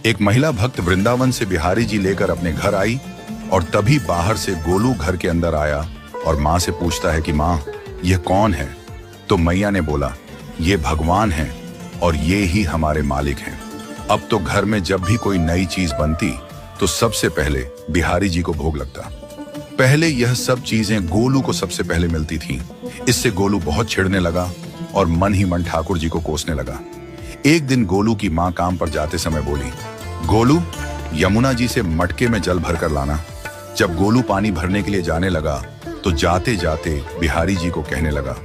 एक महिला भक्त वृंदावन से बिहारी जी लेकर अपने घर आई और तभी बाहर से गोलू घर के अंदर आया और माँ से पूछता है कि माँ, यह कौन है? तो मैया ने बोला, ये भगवान हैं और ये ही हमारे मालिक हैं। अब तो घर में जब भी कोई नई चीज बनती तो सबसे पहले बिहारी जी को भोग लगता। पहले यह सब चीजें गोलू को सबसे पहले मिलती थीं। इससे गोलू बहुत चिढ़ने लगा और मन ही मन ठाकुर जी को कोसने लगा। एक दिन गोलू की माँ काम पर जाते समय बोली, गोलू, यमुना जी से मटके में जल भर कर लाना। जब गोलू पानी भरने के लिए जाने लगा तो जाते जाते बिहारी जी को कहने लगा,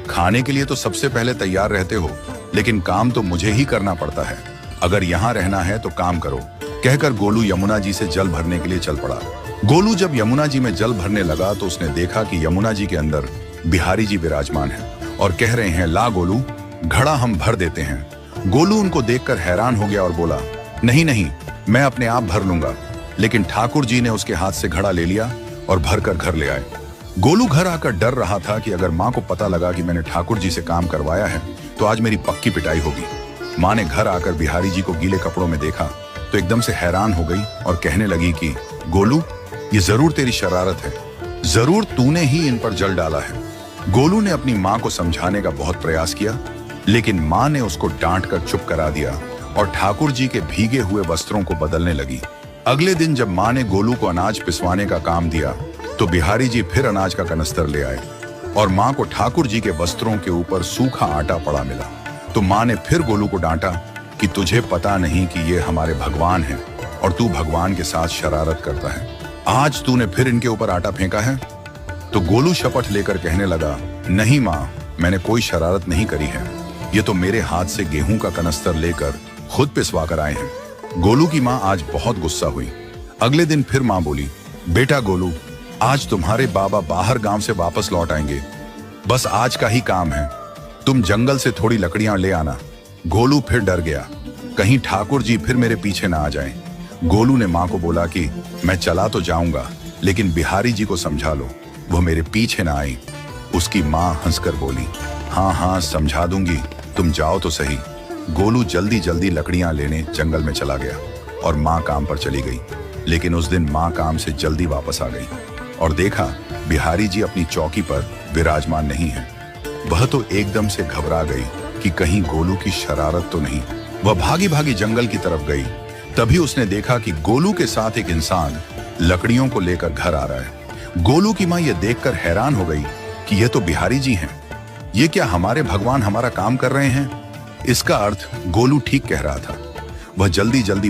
खाने के लिए तो सबसे पहले तैयार रहते हो, लेकिन काम तो मुझे ही करना पड़ता है। अगर यहाँ रहना है तो काम करो। कहकर गोलू यमुना जी से जल भरने के लिए चल पड़ा। गोलू जब यमुना जी में जल भरने लगा तो उसने देखा कि यमुना जी के अंदर बिहारी जी विराजमान हैं और कह रहे हैं, ला गोलू, घड़ा हम भर देते हैं। गोलू उनको देखकर हैरान हो गया और बोला, नहीं नहीं, मैं अपने आप भर लूंगा। लेकिन ठाकुर जी ने उसके हाथ से घड़ा ले लिया और भरकर घर ले आए। गोलू घर आकर डर रहा था कि अगर माँ को पता लगा कि मैंने ठाकुर जी से काम करवाया है तो आज मेरी पक्की पिटाई होगी। माँ ने घर आकर बिहारी जी को गीले कपड़ों में देखा तो एकदम से हैरान हो गई और कहने लगी कि गोलू, ये जरूर तेरी शरारत है, जरूर तूने ही इन पर जल डाला है। गोलू ने अपनी माँ को समझाने का बहुत प्रयास किया, लेकिन माँ ने उसको डांट कर चुप करा दिया और ठाकुर जी के भीगे हुए वस्त्रों को बदलने लगी। अगले दिन जब माँ ने गोलू को अनाज पिसवाने का काम दिया तो बिहारी जी फिर अनाज का कनस्तर ले आए और माँ को ठाकुर जी के वस्त्रों के ऊपर सूखा आटा पड़ा मिला। तो माँ ने फिर गोलू को डांटा कि तुझे पता नहीं कि ये हमारे भगवान हैं और तू भगवान के साथ शरारत करता है। आज तूने फिर इनके ऊपर आटा फेंका है। तो गोलू शपथ लेकर कहने लगा, नहीं माँ, मैंने कोई शरारत नहीं करी है। ये तो मेरे हाथ से गेहूं का कनस्तर लेकर खुद पिसवा कर आए हैं। गोलू की माँ आज बहुत गुस्सा हुई। अगले दिन फिर माँ बोली, बेटा गोलू, आज तुम्हारे बाबा बाहर गांव से वापस लौट आएंगे। बस आज का ही काम है, तुम जंगल से थोड़ी लकड़ियां ले आना। गोलू फिर डर गया, कहीं ठाकुर जी फिर मेरे पीछे ना आ जाएं। गोलू ने माँ को बोला कि मैं चला तो जाऊंगा, लेकिन बिहारी जी को समझा लो, वो मेरे पीछे ना आई। उसकी माँ हंसकर बोली, हाँ हाँ समझा दूंगी, तुम जाओ तो सही। गोलू जल्दी जल्दी लकड़ियां लेने जंगल में चला गया और माँ काम पर चली गई। लेकिन उस दिन माँ काम से जल्दी वापस आ गई और देखा बिहारी जी अपनी चौकी पर विराजमान नहीं है। वह तो एकदम से घबरा गई कि कहीं गोलू की शरारत तो नहीं। वह भागी भागी जंगल की तरफ गई। तभी उसने देखा कि गोलू के साथ एक इंसान लकड़ियों को लेकर घर आ रहा है। गोलू की माँ यह देखकर हैरान हो गई कि यह तो बिहारी जी हैं। ये क्या हमारे भगवान हमारा काम कर रहे हैं? इसका अर्थ गोलू ठीक कह रहा था। वह जल्दी जल्दी